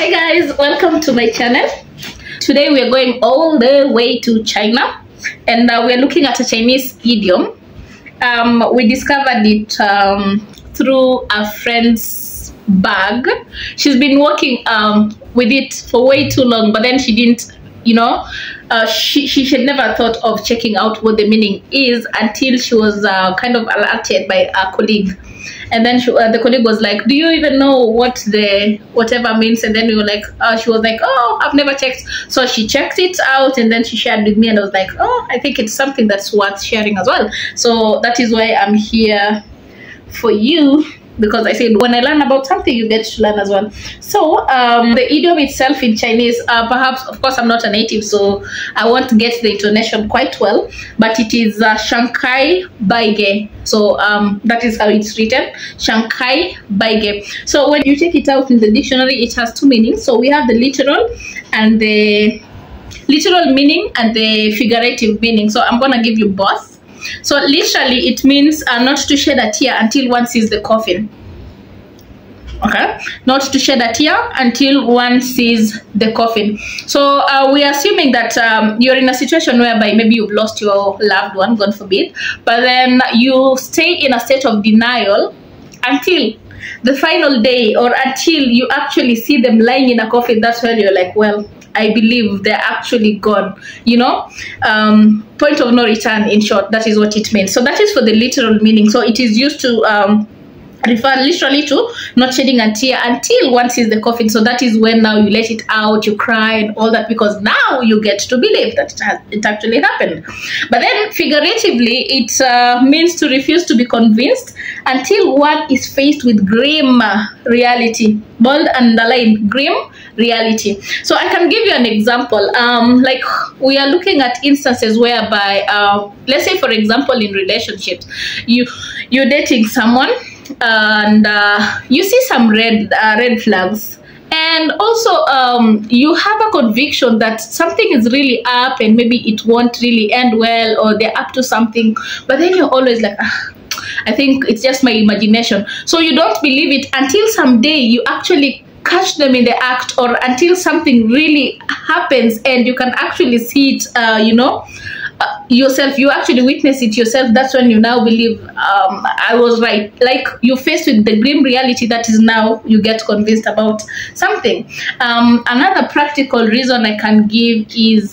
Hi guys, welcome to my channel. Today we are going all the way to China, and we are looking at a Chinese idiom. We discovered it through a friend's bag. She's been working with it for way too long, but then she didn't, she had never thought of checking out what the meaning is until she was kind of alerted by a colleague. And then the colleague was like, do you even know what the whatever means? And then we were like, she was like, oh, I've never checked. So she checked it out and then she shared with me, and I was like, oh, I think it's something that's worth sharing as well. So that is why I'm here for you, because I said when I learn about something, you get to learn as well. So the idiom itself in Chinese, perhaps, of course, I'm not a native, so I won't get the intonation quite well, but it is Shanghai Baige. So that is how it's written, Shanghai Baige. So when you check it out in the dictionary, it has two meanings. So we have the literal meaning and the figurative meaning. So I'm gonna give you both. So literally it means not to shed a tear until one sees the coffin. Okay, not to shed a tear until one sees the coffin. So we are assuming that you're in a situation whereby maybe you've lost your loved one, God forbid, but then you stay in a state of denial until the final day, or until you actually see them lying in a coffin. That's where you're like, well, I believe they're actually gone, point of no return, in short. That is what it means. So that is for the literal meaning. So it is used to refer literally to not shedding a tear until one sees the coffin. So that is when now you let it out, you cry and all that, because now you get to believe that it actually happened. But then figuratively, it means to refuse to be convinced until one is faced with grim reality. Bold and underline, grim reality. So I can give you an example. Like we are looking at instances whereby, let's say for example, in relationships, you're dating someone, and you see some red flags, and also you have a conviction that something is really up and maybe it won't really end well, or they're up to something, but then you're always like, I think it's just my imagination. So you don't believe it until someday you actually catch them in the act, or until something really happens and you can actually see it, yourself, you actually witness it yourself. That's when you now believe I was right. Like you're faced with the grim reality, that is now you get convinced about something. Another practical reason I can give is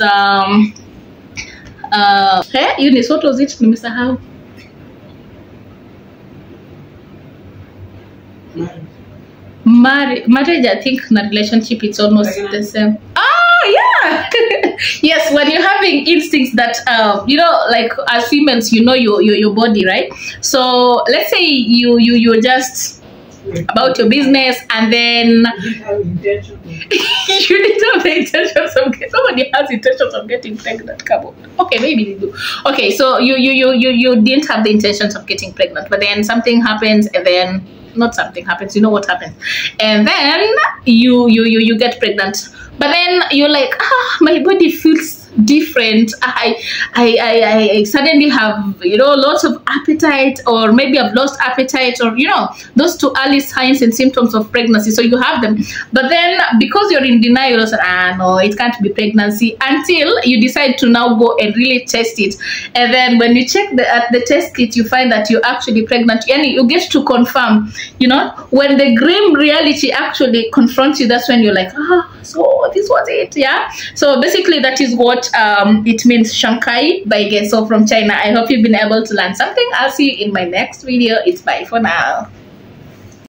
Eunice, what was it? Nimesahau. Marriage, I think, in a relationship it's almost the same. Yeah. Yes, when you're having instincts that like as females, your body, right? So let's say you're just about your business, and then you didn't have the intentions of getting, somebody has intentions of getting pregnant. Come on. Okay, maybe they do. Okay, so you didn't have the intentions of getting pregnant, but then something happens, and then not something happens, you know what happens, and then you get pregnant. But then you're like, my body feels different. I suddenly have lots of appetite, or maybe I've lost appetite, or those two early signs and symptoms of pregnancy. So you have them, but then because you're in denial, you're like, no, it can't be pregnancy, until you decide to now go and really test it. And then when you check the test kit, you find that you're actually pregnant, and you get to confirm. When the grim reality actually confronts you, that's when you're like, so this was it. Yeah, so basically that is what it means, Shanghai Baige. So from China. I hope you've been able to learn something. I'll see you in my next video. It's bye for now.